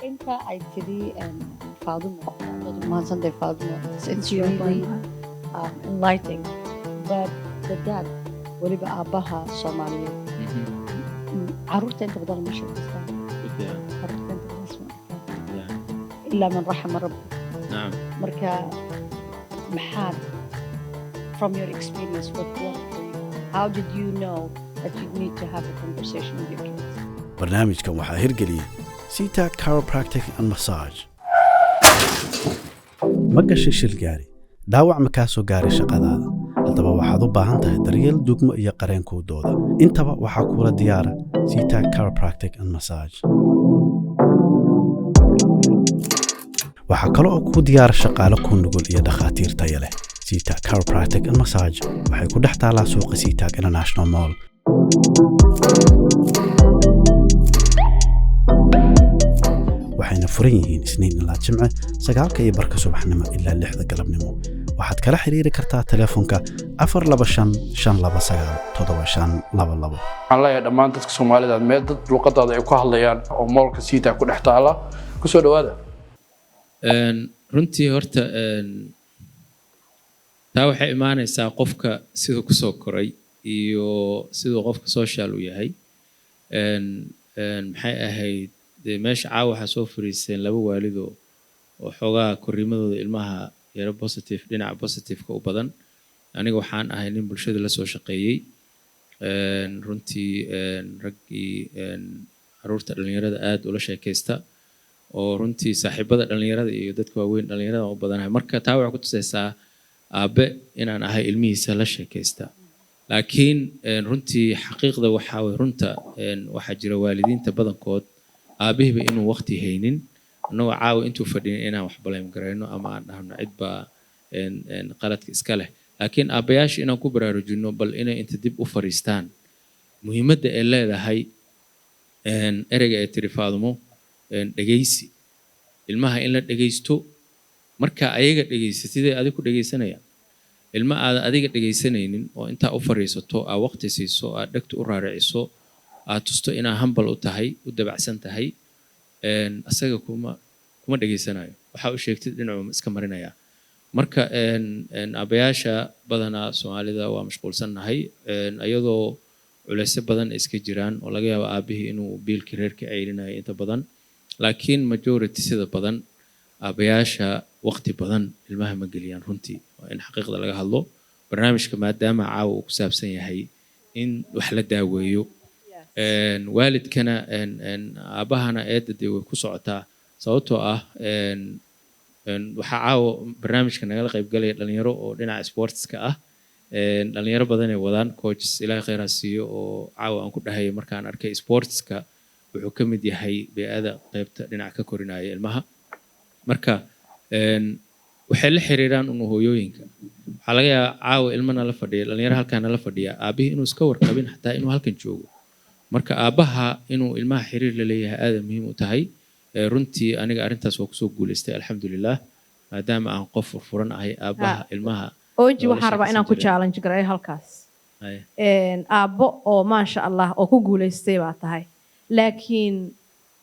أنت عيتلي فاطمة ما صدق فاطمة it's really enlightening that the dad ولي بأباها صومالية عروت أنت بدل ما شفتها عروت أنت بدل إلا من رحم ربي نعم مركا محال from your experience what worked for you how did you know that you need to have a conversation with your kids barnaamijkan waxaa hirgeliyey Sita Chiropractic and Massage ma gashay shil gaari dhaawac ma kaa soo gaaray shaqadaada haddaba waxaad u baahan tahay daryeel dugmo iyo qareenkoodooda intaba waxaa kuula diyaara Sita Chiropractic and Massage waxaa kale oo ku diyaara shaqaale ku nugul iyo dhakhaatiir tayo leh Sita Chiropractic and Massage waxay ku dhex taalaa suuqa Sita International Mall waxayna furan yihiin isniin ilaa jimce 9:00 subaxnimo ilaa 6:00 galabnimo waxaad kala xiriiri kartaa telefoonka 425-529-7522 waxaan leeyahay dhammaan dadka Soomaalida meel dad luqadooda ay ku hadlayaan oo moolka Sita ku dhex taala ku soo dhawaada runtii horta taa waxay imaanaysaa qofka sidoo ku soo koray iyo sidoo qofka social u yahay maxay ahayd meesha caawa soo fariiseen laba waalido oo xogaa koriimadooda ilmaha yara positive dhinaca positive-ka u badan aniga waxaan ahay nin bulshada la soo shaqeeyay runtii raggii caruurta dhalinyarada aad ula sheekaysta oo runtii saaxiibada dhalinyarada iyo dadka waaweyn dhalinyarada u badanahay marka taa waxay ku tusaysaa aabe inaan ahay ilmihiisa la sheekaysta laakiin runtii xaqiiqda waxa way runta waxa jira waalidiinta badankood aabihiba inuu waqti haynin anoo caawa intuu fadhiin inaan wax baleem gareyno ama aan dhahno cid baa qaladka iska leh laakiin aabayaasha inaan ku baraarujino bal inay inta dib u fariistaan muhiimadda ay leedahay ereyga ay tiri Faadumo dhageysi ilmaha in la dhageysto marka ayaga dhageysatay adigu dhageysanaya ilma aad adiga dhageysanaynin oo inta u fariisato aa waqti siiso aa dhagta u raariciso aad tusto inaa humble u tahay u dabacsan tahay asaga kuma dhageysanayo waxa uu sheegtay dhinacu iska marinaya marka aabayaasha badana Soomaalida waa mashquulsanahay ayadoo culeysyo badan iska jiraan oo laga yaabo aabihii inuu biilka reerka ceyrinayo inta badan laakiin majority sida badan aabayaasha waqti badan ilmaha ma geliyaan runtii waa in xaqiiqda laga hadlo barnaamijka maadaama caawa uu ku saabsan yahay in wax la daaweeyo waalidkana aabahana eedada way ku socotaa sababtoo ah waxa caawa barnaamijka nagala qayb galaya dhalinyaro oo dhinaca sportska ah dhalinyaro badan ay wadaan coaches ilaahay khayr ha siiyo oo caawa aan ku dhahayo markaan arkay sportska wuxuu ka mid yahay beeyada qaybta dhinaca ka korinaya ilmaha marka waxay la xiriiraan hooyooyinka waxa laga yaabaa caawa ilmana la fadhiya dhalinyaro halkaan la fadhiya aabihii inuu iska warqabin xataa inuu halkan joogo marka aabaha inuu ilmaha xiriir la leeyahay aad muhiim u tahay runtii aniga arintaas waa ku soo guuleystay alxamdulillah maadaama aan qof furan ahay aabaha ilmaha ooji waxaan rabaa inaan ku challenge gareeyo halkaas aabbo oo maasha Allah oo ku guuleystay baa tahay laakiin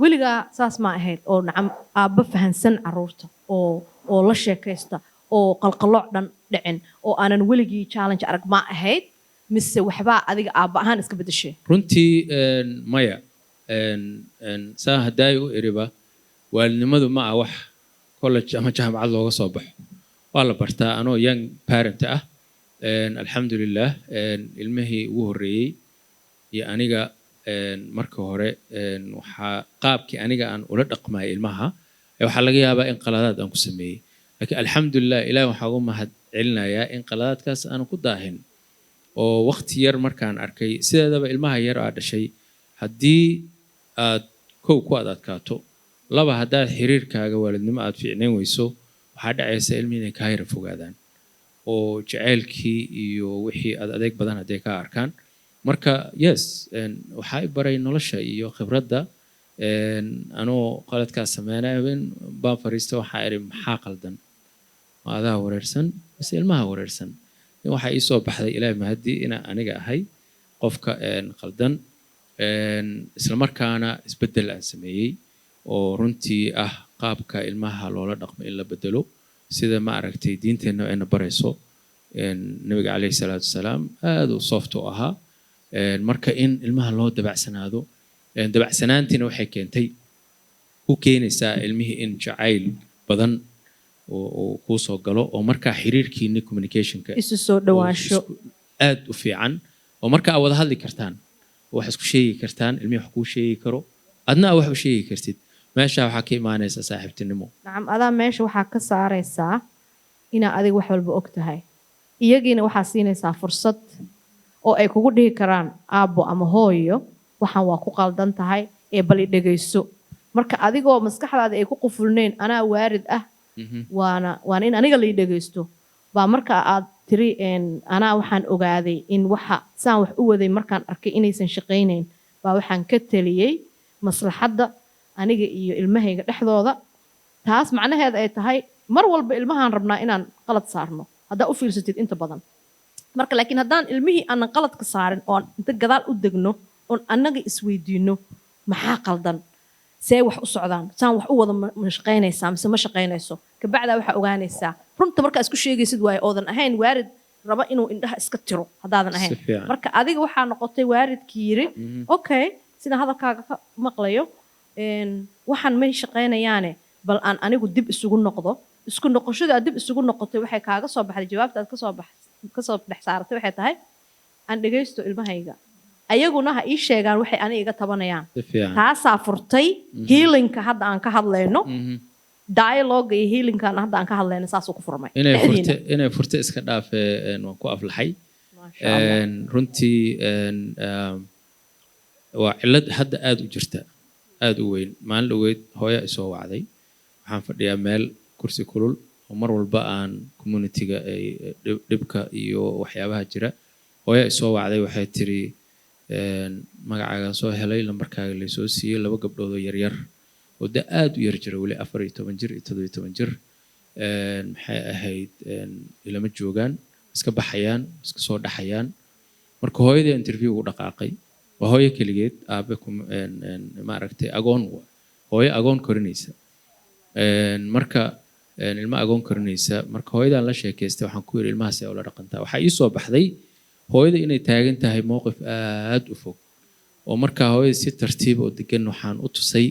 weligaa saas ma ahayd oo nacam aabbo fahansan caruurta oo la sheekaysta oo qalqalooc dhan dhicin oo aanan weligii challenge arag ma ahayd mise waxba adiga aabba ahaan iska bedeshay runtii maya saa haday u iriba waalidnimadu ma ah wax college ama jaamacad looga soo baxo waa la bartaa anoo young parent ah alxamdulillah ilmihii ugu horeeyay iyo aniga marka hore waxa qaabkii aniga aan ula dhaqmay ilmaha waxa laga yaabaa in qaladaad aan ku sameeyay laakiin alxamdulillah ilaahay waxa ugu mahad celinayaa in qaladaadkaas aan ku daahin oo waqti yar markaan arkay sideedaba ilmaha yar aa dhashay haddii aad kow ku adkaato laba haddaad xiriirkaaga waalidnimo aad fiicnayn weyso waxaa dhacaysa ilmihi inay kaa yara fogaadaan oo jaceylkii iyo wixii aad adeeg badan hadday ka arkaan marka yes waxaa i baray nolosha iyo khibradda anoo qaladkaas sameynaya baan fariista waxaa iri maxaa qaldan ma adaa wareersan mise ilmaha wareersan waxa ii soo baxday ilaahay mahadi inaan aniga ahay qofka qaldan isla markaana isbedel aan sameeyay oo runtii ah qaabka ilmaha loola dhaqmo in la bedelo sida ma aragtay diinteenna ayna barayso nabiga calayhi salaatu wasalaam aad u soft u ahaa marka in ilmaha loo dabacsanaado dabacsanaantiina waxay keentay ku keenaysaa ilmihii in jacayl badan oo kuu soo galo oo markaa xiriirkiinni communicationka isu soo dhawaansho aad u fiican oo markaa wada hadli kartaan wax isku sheegi kartaan ilmihii wax kuu sheegi karo adna wax u sheegi kartid meesha waxaa ka imaanaysa saaxiibtinimo nacam adaa meesha waxaa ka saaraysaa inaa adiga wax walba og tahay iyagiina waxaa siinaysaa fursad oo ay kugu dhihi karaan aabbo ama hooyo waxaan waa ku qaldan tahay ee bal i dhegayso marka adigoo maskaxdaada ay ku qufulnayn anaa waarid ah waana in aniga la i dhegaysto baa marka aad tiri anaa waxaan ogaaday in waxa saan wax u waday markaan arkay inaysan shaqaynayn baa waxaan ka taliyey maslaxadda aniga iyo ilmahayga dhexdooda taas macnaheeda ay tahay mar walba ilmahaan rabnaa inaan qalad saarno haddaa u fiirsatid inta badan marka laakiin haddaan ilmihii aanan qaladka saarin oon inta gadaal u degno oon annaga isweydiino maxaa qaldan see wax u socdaan saan wax u wada ma shaqaynaysaa mise ma shaqaynayso kabacdaa waxaa ogaanaysaa runta markaa isku sheegaysid waaye oodan ahayn waarid raba inuu indhaha iska tiro haddaadan ahayn marka adiga waxaa noqotay waaridkii yiri okay sidaan hadalkaaga ka maqlayo waxaan may shaqaynayaane bal aan anigu dib isugu noqdo isku noqoshada aad dib isugu noqotay waxay kaaga soo baxday jawaabta aad kasoo dhex saaratay waxay tahay aan dhegaysto ilmahayga ayaguna ha ii sheegaan waxay aniga iga tabanayaan taasaa furtay healingka hadda aan ka hadlayno dialogue iyo healingkan hadda aan ka hadlayno saasuu ku furmay inay furta iska dhaafe waan ku aflaxay runtii waa cillad hadda aad u jirta aad u weyn maalin dhaweyd hooyo isoo wacday waxaan fadhiyaa meel kursi kulul oo mar walba aan communityga ay dhibka iyo waxyaabaha jira hooyo isoo wacday waxay tiri magacaagaan soo helay lambarkaaga laysoo siiyey 2 gabdhood oo yaryar oo da aad u yar jira weli 14 jir iyo 17 jir maxay ahayd ilama joogaan iska baxayaan iska soo dhaxayaan marka hooyadii interview ugu dhaqaaqay waa hooyo keligeed aabe ma aragtay agoon hooyo agoon korinaysa marka ilma agoon korinaysa marka hooyadaan la sheekaystay waxaan ku yiri ilmahaas ay ula dhaqantaa waxaa ii soo baxday hooyada inay taagan tahay mowqif aad u fog oo markaa hooyada si tartiib oo degan waxaan u tusay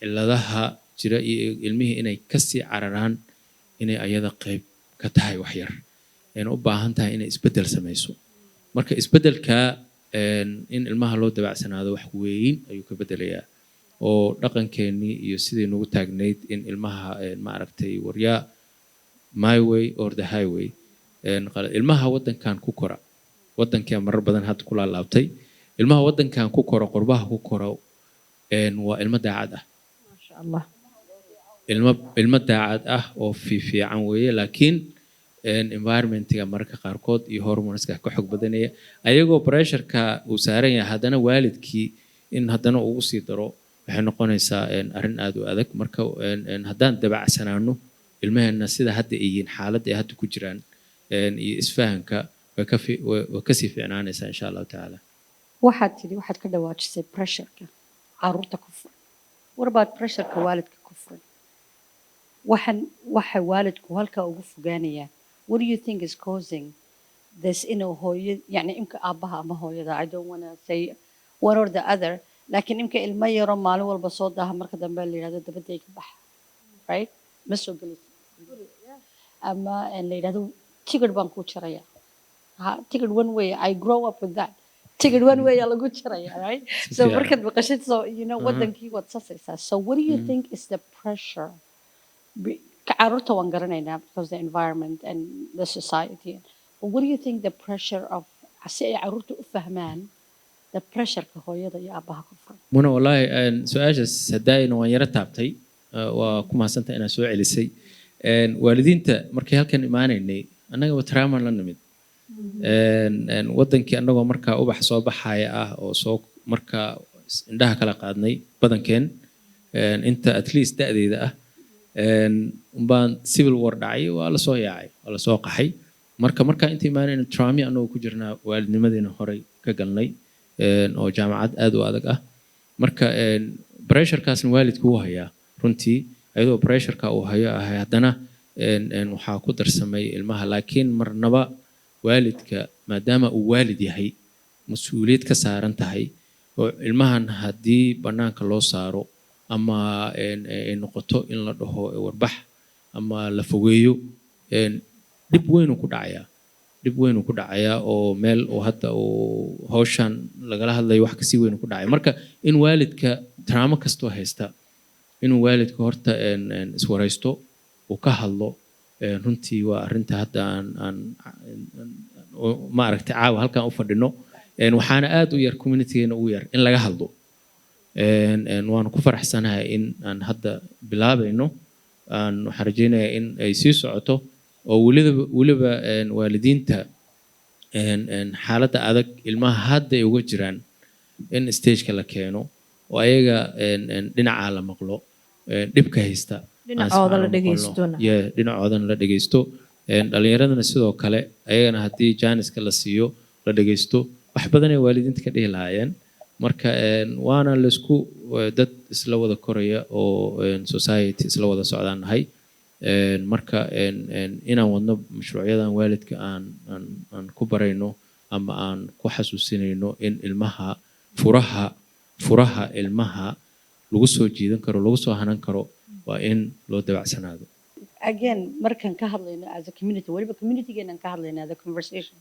cilladaha jira iyo ilmihii inay kasii cararaan inay ayada qayb ka tahay wax yar ayna u baahan tahay inay isbeddel samayso marka isbeddelka in ilmaha loo dabacsanaado wax weyn ayuu ka beddelayaa oo dhaqankeennii iyo sidii nagu taagnayd in ilmaha ma aragtay waryaa my way or the highway ilmaha waddankan ku kora waddankan marar badan hadda ku laalaabtay ilmaha waddankan ku kora qurbaha ku kora waa ilmo daacad ah maasha allah ilmo daacad ah oo fiican weeye laakiin environmentiga mararka qaarkood iyo hormoneska ka xog badanaya ayagoo pressureka uu saaran yahay haddana waalidkii in haddana ugu sii daro waxay noqonaysaa arrin aad u adag marka haddaan dabacsanaano ilmaheenna sida hadda ay yihiin xaaladda ay hadda ku jiraan iyo isfahanka way kasii fiicnaanaysaa insha allahu tacaala waxaad ka dhawaajisay pressureka caruurta ku furan war about pressureka waalidka ku furan waxa waalidku halkaa ugu fogaanayaan what do you think is causing this inuu hooyo yani imka aabbaha ama hooyada I don't want to say one or the other laakiin imka ilmo yaro maalin walba soo daaha marka dambe la yidhahdo dabadday ka baxa right ma soo gelaysa ama la yidhahdo ticket baan ku jaraya ticket one way I grow up with that ticket one way lagu jaraya right so markaad maqashid so you know wadankii waad sasaysaa so what do you think is the pressure caruurta waan garanaynaa because the environment and the society but what do you think the pressure of si ay caruurta u fahmaan the pressureka hooyada iyo aabbaha ku furan muna wallaahi su-aashaas haddaayna waan yaro taabtay waa ku mahadsantahay inaad soo celisay waalidiinta markay halkan imaanaynay annaga waa trauma la nimid wadankii annagoo markaa ubax soo baxaya ah oo soo markaa indhaha kala qaadnay badankeen inta at least da'deeda ah umbaan civil war dhacay waa la soo yaacay waa la soo qaxay markaa inta imaanayna trauma annagoo ku jirnaa waalidnimadeena horey ka galnay oo jaamacad aad u adag ah marka pressurekaasna waalidku uu hayaa runtii ayadoo pressureka uu hayo ahay haddana waxaa ku darsamay ilmaha laakiin marnaba waalidka maadaama uu waalid yahay mas-uuliyad ka saaran tahay oo ilmahan haddii bannaanka loo saaro ama ay noqoto in la dhaho warbax ama la fogeeyo dhib weyn uu ku dhacayaa oo meel oo hadda uu hawshan lagala hadlayo wax kasii weyn ku dhacay marka in waalidka trauma kastoo haysta inuu waalidka horta iswaraysto uu ka hadlo runtii waa arrinta hadda aan ma aragtay caawa halkan u fadhino waxaana aad u yar communitygeena ugu yar in laga hadlo waanu ku faraxsanahay in aan hadda bilaabayno waxaan rajaynayaa in ay sii socoto oo weliba waalidiinta xaaladda adag ilmaha hadda ay uga jiraan in stageka la keeno oo ayaga dhinacaa la maqlo dhibka haysta dhinacoodana la dhegeysto dhalinyaradana sidoo kale ayagana haddii jaaniska la siiyo la dhegeysto wax badan ay waalidiinta ka dhihi lahaayeen marka waana laisku dad isla wada koraya oo society isla wada socdaan nahay marka inaan wadno mashruucyadan waalidka aan ku barayno ama aan ku xasuusinayno in ilmaha furaha ilmaha lagu soo jiidan karo lagu soo hanan karo waa in loo dabacsanaado again markaan ka hadlayno as a community waliba communitygeenan ka hadlayno the conversation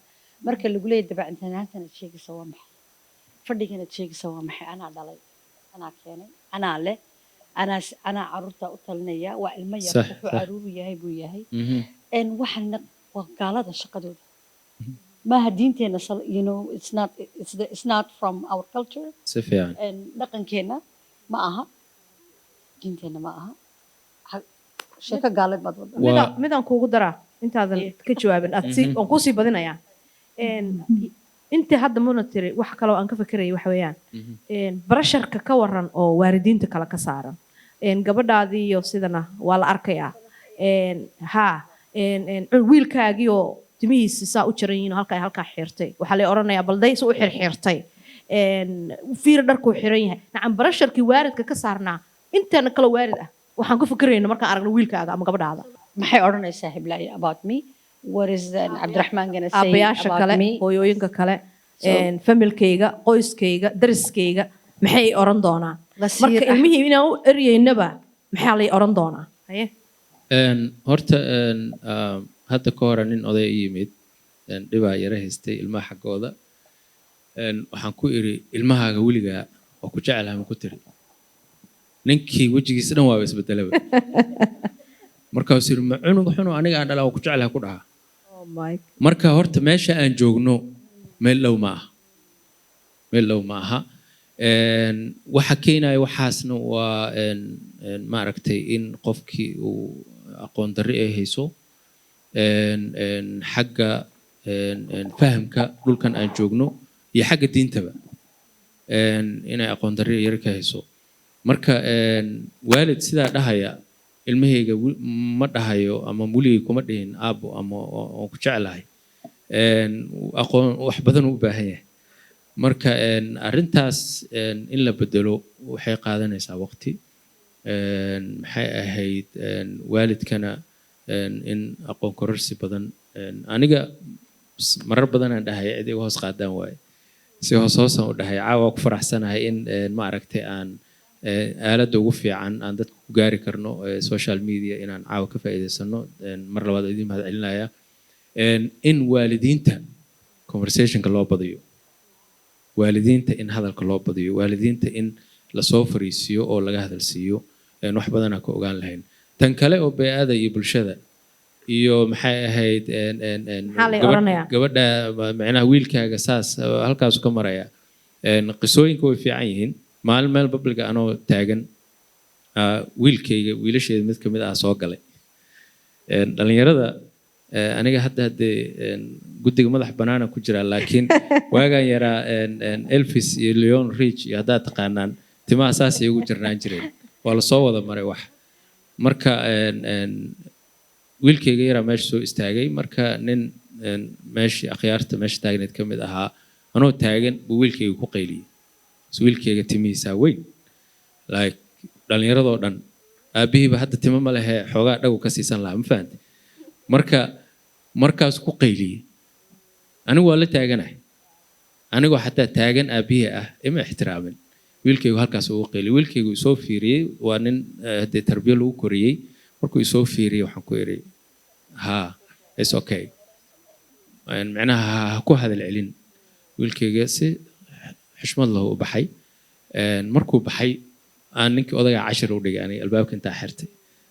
marka lagu leeyahay dabacsanaantana sheegaysa waa maxay fadhigana sheegaysa waa maxay anaa dhalay anaa keenay anaa leh anaa caruurta u talinaya waa ilmo yar wuxuu caruuru yahay buu yahay waxana waa gaalada shaqadooda maaha diinteena it's not from our culture si fiican dhaqankeena ma aha diinteena ma aha sheeko gaaleed baad wada midaan kuugu daraa intaadan ka jawaabin aan kusii badinayaa inta hadda monitory wax kaloo aan ka fikirayay waxa weeyaan barasharka ka waran oo waalidiinta kale ka saaran gabadhaadii iyo sidana waa la arkayaa wiilkaagii oo timihiisa saa u jaran yihiin halkaa xirtay waxaa la oranayaa balday si u xirxirtay fiir dharkuu xiran yahay nacam barasharkii waalidka ka saarnaa intana kale waalid ah waxaan ku fikirayna markaan aragno wiilkaaga ama gabadhaada maxay oranaysaa hiblaayo about me what is Abdurrahman gonna say abayaasha kale hooyooyinka kale familkayga qoyskayga dariskayga maxay oran doonaan marka ilmihii inaan u eryeynaba maxaa lay oran doonaa haye horta hadda ka hore nin oday yimid dhibaa yara haystay ilmaha xaggooda waxaan ku iri ilmahaaga weligaa waa ku jecelahay ma ku tiri ninkii wejigiisa dhan waaba isbedelaba markaasuu yiri ma cunug xunu aniga aan dhalaa waa ku jecelahay ku dhahaa marka horta meesha aan joogno meel dhow ma aha waxa keenaya waxaasna waa maaragtay in qofkii uu aqoon darri ay hayso xagga fahamka dhulkan aan joogno iyo xagga diintaba inay aqoon darri yar ka hayso marka waalid sidaa dhahaya ilmahayga ma dhahayo ama weligay kuma dhihin aabbo ama oo ku jeclahay aqoon wax badan u baahan yahay marka arrintaas in la bedelo waxay qaadanaysaa waqti maxay ahayd waalidkana in aqoon kororsi badan aniga marar badan aan dhahay cid iga hoos qaadaan waaye si hoosaan u dhahay caawa ku faraxsanahay in ma aragtay aan aaladda ugu fiican aan dadka ku gaari karno social media inaan caawa ka faa'iidaysano mar labaad idin mahad celinaya in waalidiinta conversationka loo badiyo waalidiinta in hadalka loo badiyo waalidiinta in lasoo fariisiyo oo laga hadalsiiyo wax badan aan ka ogaan lahayn tan kale oo bey'ada iyo bulshada iyo maxay ahayd gabadha macnaha wiilkaaga saas halkaasu ka maraya qisooyinka way fiican yihiin maalin meel babliga anoo taagan wiilkayga wiilasheeda mid kamid ah soo galay dhalinyarada aniga hadda haddee guddiga madax banaana ku jiraa laakiin waagaan yaraa Elvis iyo Leon Rich iyo haddaad taqaanaan timaha saasay ugu jirnaan jireen waa lasoo wada maray wax marka wiilkayga yaraa meesha soo istaagay marka nin meeshii akhyaarta meesha taagneed ka mid ahaa anoo taagan buu wiilkayga ku qayliyey wiilkayga timihiisaa weyn like dhalinyaradoo dhan aabihiiba hadda timo ma lehe xoogaa dhagu ka siisan lahaa ma fahanti markaas ku qayliyey anigu waa la taaganahay anigoo xataa taagan aabihii ah ima ixtiraamin wiilkaygu halkaas ugu qayliyey wiilkaygu isoo fiiriyey waa nin haddee tarbiya lagu koriyey markuu isoo fiiriyey waxaan ku idhi ha it's okay macnaha ha ku hadal celin wiilkayga si xushmad lahu u baxay markuu baxay aan ninkii odagaa cashir u dhigay aniga albaabka intaa xirtay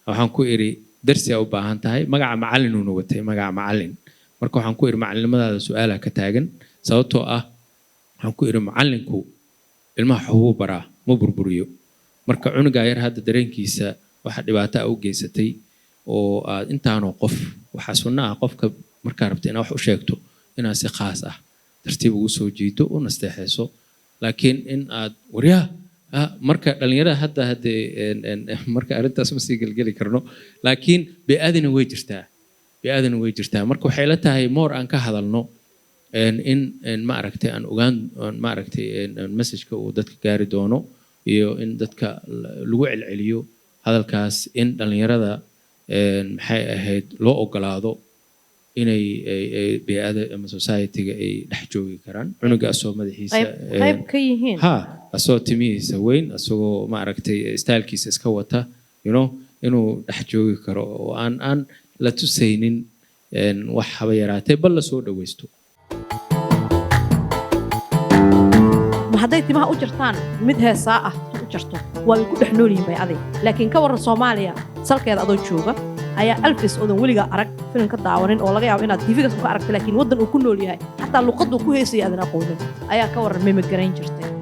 waxaan ku idhi darsi aa u baahan tahay magaca macallin uuna watay magaca macallin marka waxaan ku idhi macallimadaada su-aalaha ka taagan sababtoo ah waxaan ku idhi macallinku ilmaha xubuu baraa ma burburiyo marka cunugaa yar hadda dareenkiisa waxa dhibaato ah u geysatay oo aad intaanoo qof waxaa sunno ah qofka markaa rabta inaad wax u sheegto inaad si khaas ah tartiib ugu soo jiito u nasteexayso laakiin in aad waryaa marka dhalinyarada hadda haddee marka arrintaas ma sii gelgeli karno laakiin bey-adina way jirtaa marka waxay la tahay moor aan ka hadalno in maaragtay aan ogaan maaragtay messageka uu dadka gaari doono iyo in dadka lagu celceliyo hadalkaas in dhalinyarada maxay ahayd loo ogolaado inay bey-ada ama society-ga ay dhex joogi karaan cunuga asoo madaxiisa qayb ka yihiin asoo timihiisa weyn asagoo maaragtay stylkiisa iska wata inuu dhex joogi karo oo aan la tusaynin wax haba yaraatee bal la soo dhawaysto ma hadday timaha u jirtaan mid heesaa ah u jirto waa ku dhex nool yihiin bay aday laakiin ka waran Soomaaliya salkeeda adoo jooga ayaa Elvis oo weliga arag filim ka daawanin oo laga yaabo inaad TV-ga ku aragtay laakiin wadan uu ku nool yahay xataa luqaddu ku heesay aadan aqoonin ayaa ka waran ma garayn jirtay